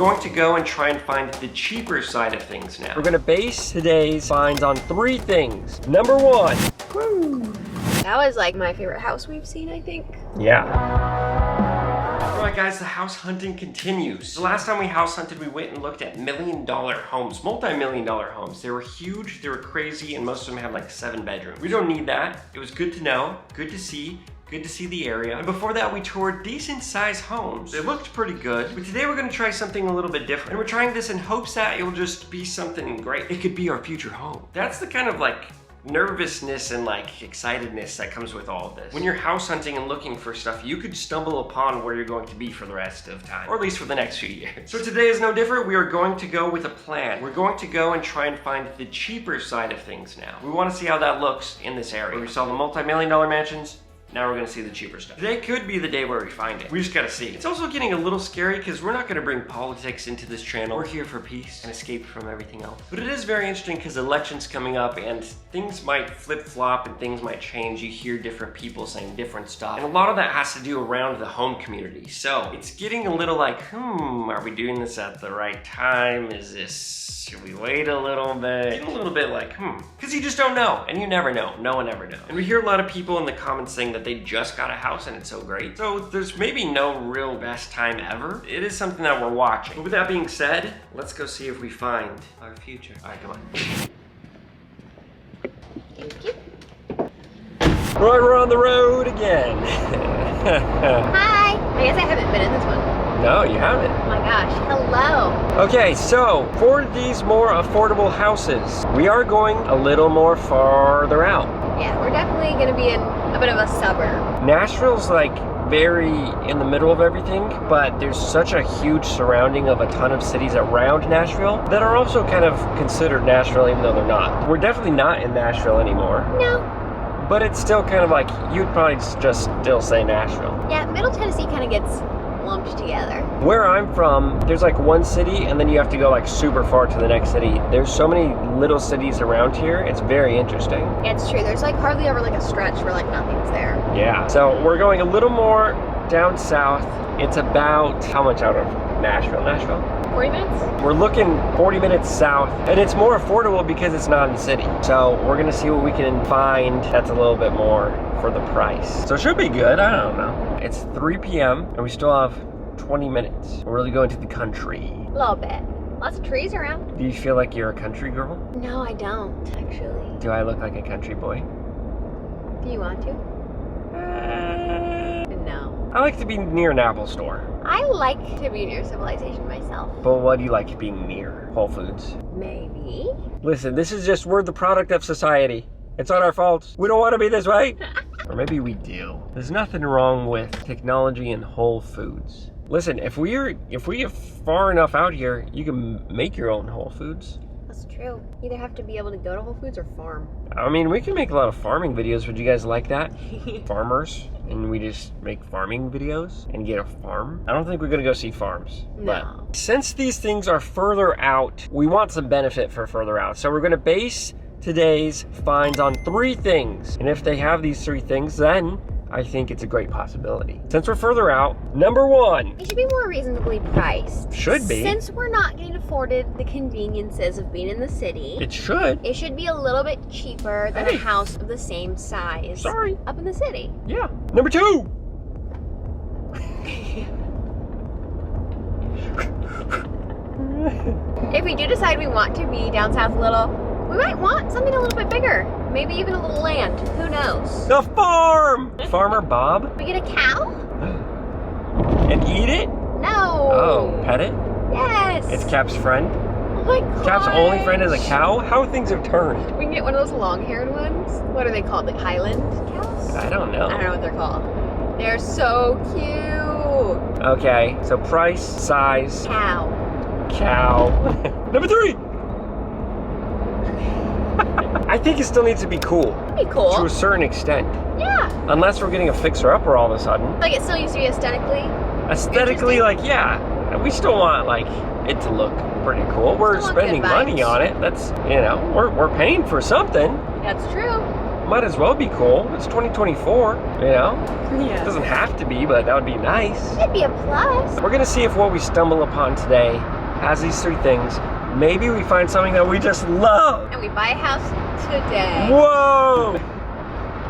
going to go and try and find the cheaper side of things now. We're gonna base today's finds on 3 things. Number 1. Woo. That was like my favorite house we've seen, I think. Yeah. Alright guys, the house hunting continues. The last time we house hunted, we went and looked at million-dollar homes, multi-million-dollar homes. They were huge, they were crazy, and most of them had like 7 bedrooms. We don't need that. It was good to know, good to see the area. And before that, we toured decent-sized homes. It looked pretty good, but today we're gonna try something a little bit different. And we're trying this in hopes that it will just be something great. It could be our future home. That's the kind of like nervousness and like excitedness that comes with all of this. When you're house hunting and looking for stuff, you could stumble upon where you're going to be for the rest of time, or at least for the next few years. So today is no different. We are going to go with a plan. We're going to go and try and find the cheaper side of things now. We want to see how that looks in this area. We saw the multi-million-dollar mansions. Now we're gonna see the cheaper stuff. Today could be the day where we find it. We just gotta see. It's also getting a little scary because we're not gonna bring politics into this channel. We're here for peace and escape from everything else. But it is very interesting because election's coming up and things might flip-flop and things might change. You hear different people saying different stuff. And a lot of that has to do around the home community. So it's getting a little like, are we doing this at the right time? Should we wait a little bit? Getting a little bit like, because you just don't know, and you never know. No one ever knows. And we hear a lot of people in the comments saying that they just got a house and it's so great. So there's maybe no real best time ever. It is something that we're watching. But with that being said, let's go see if we find our future. All right, come on. Thank you. Right, we're on the road again. Hi. I guess I haven't been in this one. No, you haven't. Oh my gosh, hello. Okay, so for these more affordable houses, we are going a little more farther out. Yeah, we're definitely gonna be in a bit of a suburb. Nashville's like very in the middle of everything, but there's such a huge surrounding of a ton of cities around Nashville that are also kind of considered Nashville even though they're not. We're definitely not in Nashville anymore. No. But it's still kind of like, you'd probably just still say Nashville. Yeah, Middle Tennessee kind of gets lumped together. Where I'm from, there's like one city and then you have to go like super far to the next city. There's so many little cities around here, it's very interesting. Yeah, it's true. There's like hardly ever like a stretch where like nothing's there. Yeah, so we're going a little more down south. It's about, how much out of Nashville? 40 minutes? We're looking 40 minutes south, and it's more affordable because it's not in the city. So we're gonna see what we can find that's a little bit more for the price. So it should be good, I don't know. It's 3 p.m. and we still have 20 minutes. We're really going to the country. A little bit. Lots of trees around. Do you feel like you're a country girl? No, I don't, actually. Do I look like a country boy? Do you want to? No. I like to be near an Apple store. I like to be near civilization myself. But what do you like being near? Whole Foods? Maybe. Listen, this is just, we're the product of society. It's not our fault. We don't want to be this way. Or maybe we do. There's nothing wrong with technology and Whole Foods. Listen, if we get far enough out here, you can make your own Whole Foods. That's true. You either have to be able to go to Whole Foods or farm. I mean, we can make a lot of farming videos. Would you guys like that? Farmers. And we just make farming videos and get a farm. I don't think we're gonna go see farms. No. But since these things are further out, we want some benefit for further out. So we're gonna base today's finds on 3 things. And if they have these 3 things, then I think it's a great possibility. Since we're further out, number 1. It should be more reasonably priced. Should be. Since we're not getting afforded the conveniences of being in the city. It should. It should be a little bit cheaper than a house of the same size. Sorry. Up in the city. Yeah. Number 2. If we do decide we want to be down south a little, we might want something a little bit bigger. Maybe even a little land. Who knows? The farm! Farmer Bob? We get a cow? And eat it? No. Oh, pet it? Yes. It's Cap's friend? Oh my god. Cap's only friend is a cow? How things have turned. We can get one of those long-haired ones. What are they called? Like Highland cows? I don't know. I don't know what they're called. They're so cute. Okay, so price, size. Cow. Number 3. I think it still needs to be cool. Pretty cool. To a certain extent. Yeah. Unless we're getting a fixer-upper all of a sudden. Like it still needs to be aesthetically. Aesthetically, like, yeah. We still want, like, it to look pretty cool. We're Still want spending good money vibes. on it. That's, you know, we're paying for something. That's true. Might as well be cool. It's 2024, you know? It Yeah. doesn't have to be, but that would be nice. It'd be a plus. We're gonna see if what we stumble upon today has these three things. Maybe we find something that we just love. And we buy a house today. Whoa!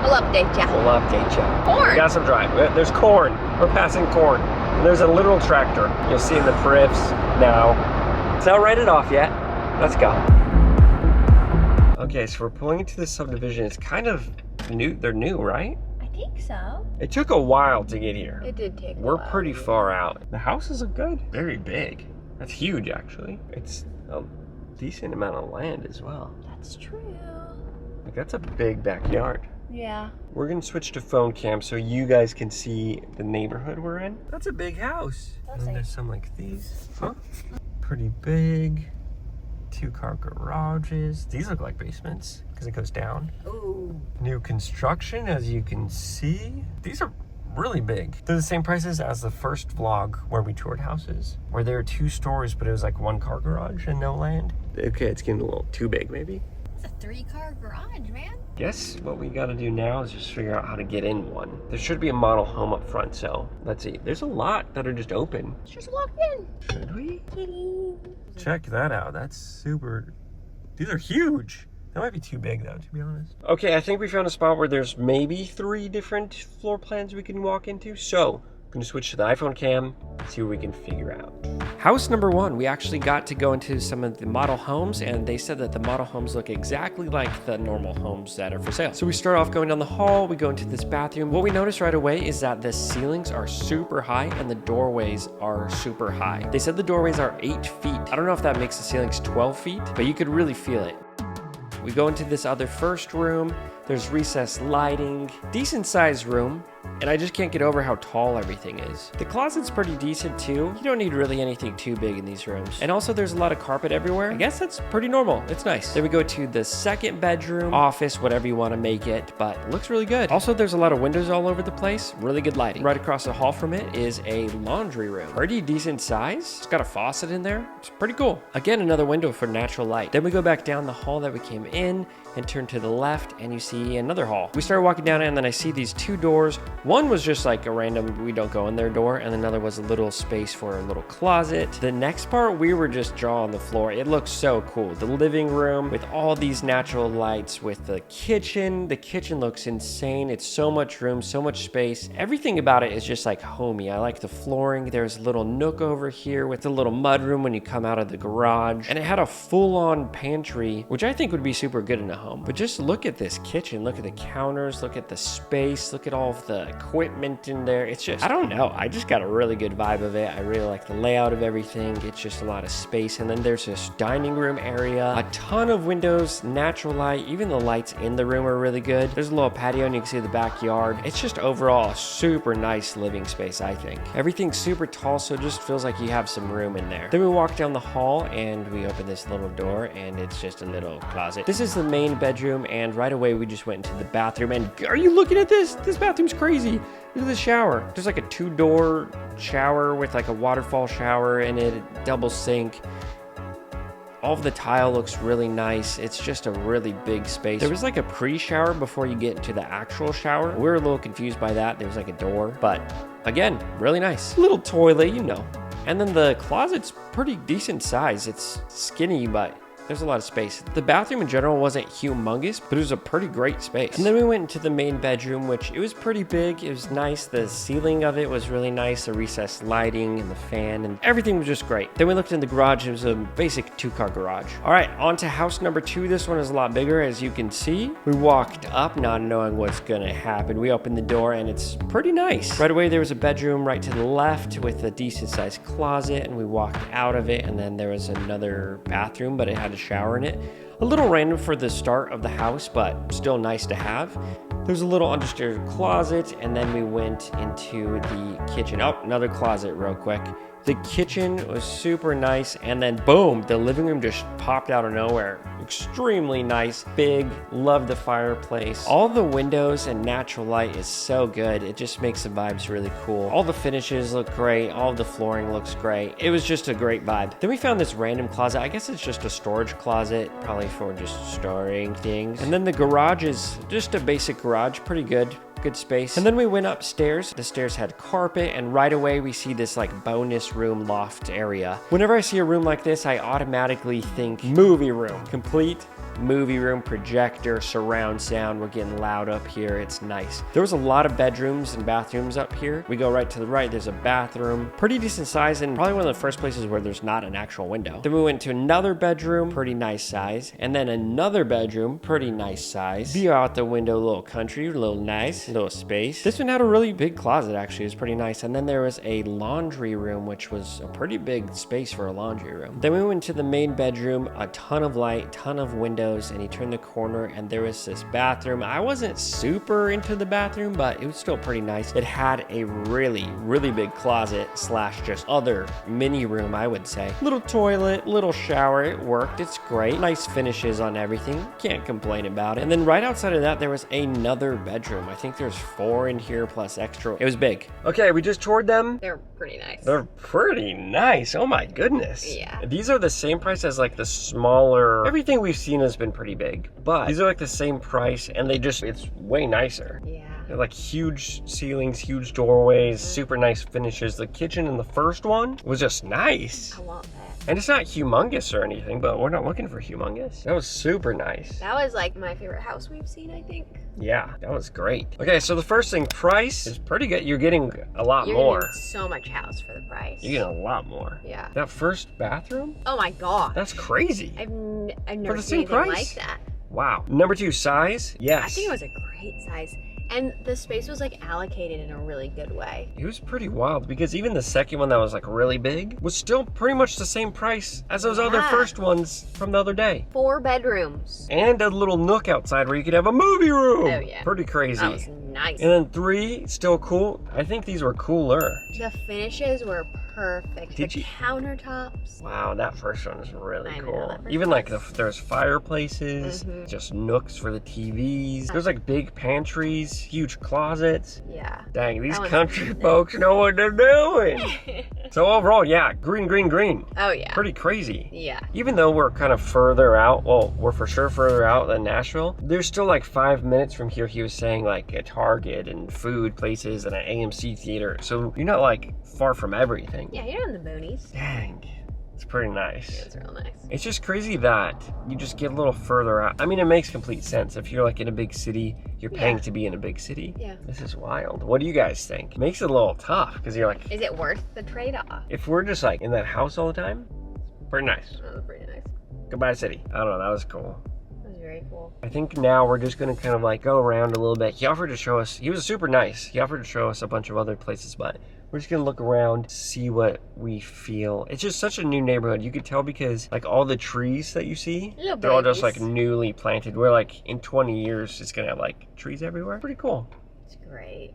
We'll update ya. We'll update you. Corn. We got some drive. There's corn. We're passing corn. And there's a literal tractor. You'll see in the periffs now. It's not rated off yet. Let's go. Okay, so we're pulling into this subdivision. It's kind of new. They're new, right? I think so. It took a while to get here. It did take a We're while. pretty far out. The houses look good. Very big. That's huge, actually. It's a decent amount of land as well. That's true. Like, that's a big backyard. Yeah. We're gonna switch to phone cam so you guys can see the neighborhood we're in. That's a big house. That's And nice. there's some like these. Huh? Pretty big. 2-car garages. These look like basements because it goes down. Ooh. New construction, as you can see. These are really big. They're the same prices as the first vlog where we toured houses, where there were 2 stores, but it was like 1-car garage and no land. Okay, it's getting a little too big, maybe. It's a 3-car garage, man. Guess what we gotta do now is just figure out how to get in one. There should be a model home up front, so let's see. There's a lot that are just open. Let's just walk in. Should we? Kitty. Check that out. That's super. These are huge. That might be too big though, to be honest. Okay, I think we found a spot where there's maybe 3 different floor plans we can walk into. So I'm gonna switch to the iPhone cam, see what we can figure out. House number 1, we actually got to go into some of the model homes, and they said that the model homes look exactly like the normal homes that are for sale. So we start off going down the hall, we go into this bathroom. What we noticed right away is that the ceilings are super high and the doorways are super high. They said the doorways are 8 feet. I don't know if that makes the ceilings 12 feet, but you could really feel it. We go into this other first room. There's recessed lighting, decent sized room, and I just can't get over how tall everything is. The closet's pretty decent too. You don't need really anything too big in these rooms. And also there's a lot of carpet everywhere. I guess that's pretty normal. It's nice. Then we go to the second bedroom, office, whatever you want to make it, but it looks really good. Also, there's a lot of windows all over the place. Really good lighting. Right across the hall from it is a laundry room. Pretty decent size. It's got a faucet in there. It's pretty cool. Again, another window for natural light. Then we go back down the hall that we came in and turn to the left, and you see another hall. We started walking down it, and then I see these 2 doors. One was just like a random we don't go in there door, and another was a little space for a little closet. The next part, we were just jaw on the floor. It looks so cool. The living room with all these natural lights, with the kitchen. The kitchen looks insane. It's so much room, so much space. Everything about it is just like homey. I like the flooring. There's a little nook over here with a little mud room when you come out of the garage, and it had a full-on pantry, which I think would be super good in a home. But just look at this kitchen. Look at the counters. Look at the space. Look at all of the equipment in there. It's just, I don't know. I just got a really good vibe of it. I really like the layout of everything. It's just a lot of space. And then there's this dining room area, a ton of windows, natural light. Even the lights in the room are really good. There's a little patio and you can see the backyard. It's just overall a super nice living space, I think. Everything's super tall, so it just feels like you have some room in there. Then we walk down the hall and we open this little door, and it's just a little closet. This is the main bedroom, and right away we just went into the bathroom. And are you looking at this? This bathroom's crazy. Look at the shower. There's like a 2-door shower with like a waterfall shower in it, double sink. All of the tile looks really nice. It's just a really big space. There was like a pre-shower before you get into the actual shower. We were a little confused by that. There was like a door, but again, really nice. Little toilet, you know. And then the closet's pretty decent size. It's skinny, but there's a lot of space. The bathroom in general wasn't humongous, but it was a pretty great space. And then we went into the main bedroom, which it was pretty big. It was nice. The ceiling of it was really nice. The recessed lighting and the fan and everything was just great. Then we looked in the garage. It was a basic 2-car garage. All right, on to house number 2. This one is a lot bigger, as you can see. We walked up not knowing what's gonna happen. We opened the door and it's pretty nice. Right away, there was a bedroom right to the left with a decent sized closet, and we walked out of it, and then there was another bathroom, but it had a shower in it. A little random for the start of the house, but still nice to have. There's a little understairs closet, and then we went into the kitchen. Oh, another closet real quick. The kitchen was super nice, and then boom, the living room just popped out of nowhere. Extremely nice, big, love the fireplace. All the windows and natural light is so good. It just makes the vibes really cool. All the finishes look great. All the flooring looks great. It was just a great vibe. Then we found this random closet. I guess it's just a storage closet, probably for just storing things. And then the garage is just a basic garage, pretty good. Good space. And then we went upstairs. The stairs had carpet, and right away we see this like bonus room loft area. Whenever I see a room like this, I automatically think movie room. Complete movie room, projector, surround sound. We're getting loud up here. It's nice. There was a lot of bedrooms and bathrooms up here. We go right to the right. There's a bathroom. Pretty decent size, and probably one of the first places where there's not an actual window. Then we went to another bedroom, pretty nice size. And then another bedroom, pretty nice size. View out the window, a little country, a little nice, a little space. This one had a really big closet, actually. It was pretty nice. And then there was a laundry room, which was a pretty big space for a laundry room. Then we went to the main bedroom, a ton of light, ton of windows, and you turn the corner and there was this bathroom. I wasn't super into the bathroom, but it was still pretty nice. It had a really big closet slash just other mini room, I would say. Little toilet, little shower. It worked. It's great. Nice finishes on everything. Can't complain about it. And then right outside of that, there was another bedroom. I think there's 4 in here plus extra. It was big. Okay, we just toured them. They're pretty nice. They're pretty nice. Oh my goodness. Yeah. These are the same price as like the smaller. Everything we've seen has been pretty big, but these are like the same price, and it's way nicer. Yeah. They're like huge ceilings, huge doorways, super nice finishes. The kitchen in the first one was just nice. I want that. And it's not humongous or anything, but we're not looking for humongous. That was super nice. That was like my favorite house we've seen, I think. Yeah, that was great. Okay, so the first thing, price is pretty good. You're getting a lot You're more. getting so much house for the price. You're getting a lot more. Yeah. That first bathroom? Oh my god. That's crazy. I've never For the seen same anything price? like that. Wow. Number 2, size? Yes. I think it was a great size. And the space was like allocated in a really good way. It was pretty wild because even the second one that was like really big was still pretty much the same price as those other first ones from the other day. 4 bedrooms. And a little nook outside where you could have a movie room. Oh yeah. Pretty crazy. That was nice. And then 3, still cool. I think these were cooler. The finishes were perfect. Did the you- countertops. Wow, that first one is really I know, cool. that first Even one like there's fireplaces, just nooks for the TVs. There's like big pantries, huge closets. Yeah. Dang, these That one's country pretty folks know what they're doing. So overall, yeah, green. Oh yeah. Pretty crazy. Yeah. Even though we're kind of further out, well, we're for sure further out than Nashville, there's still like 5 minutes from here, he was saying, like a Target and food places and an AMC theater. So you're not like far from everything. Yeah, you're in the boonies. Dang, it's pretty nice. Yeah, it's real nice. It's just crazy that you just get a little further out. I mean, it makes complete sense. If you're like in a big city, you're paying to be in a big city. Yeah. This is wild. What do you guys think? Makes it a little tough because you're like, Is it worth the trade-off? if we're just like in that house all the time, pretty nice. That was pretty nice. Goodbye city. I don't know, that was cool. That was very cool. I think now we're just gonna kind of like go around a little bit. He offered to show us, he was super nice. He offered to show us a bunch of other places, but we're just gonna look around, see what we feel. It's just such a new neighborhood. You could tell because like all the trees that you see, Little they're all just like babies. newly planted. We're like in 20 years, it's gonna have like trees everywhere. Pretty cool. It's great.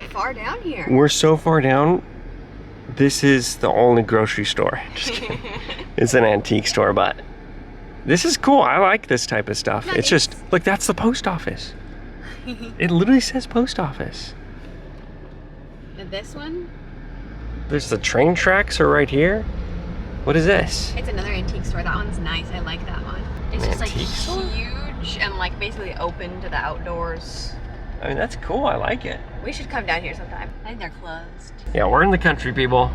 Far down here. We're so far down. This is the only grocery store. Just kidding. It's an antique store, but this is cool. I like this type of stuff. It's just, look, that's the post office. It literally says post office. And this one? There's the train tracks are right here. What is this? It's another antique store. That one's nice. I like that one. It's just like Antique store? huge and like basically open to the outdoors. I mean, that's cool. I like it. We should come down here sometime. I think they're closed. Yeah, we're in the country, people.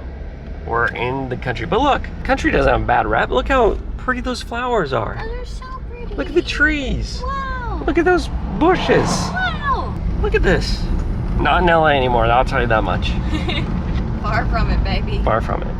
We're in the country. But look, country doesn't have a bad rep. Look how pretty those flowers are. Oh, they're so pretty. Look at the trees. Wow. Look at those bushes. Wow. Look at this. Not in LA anymore, I'll tell you that much. Far from it, baby. Far from it.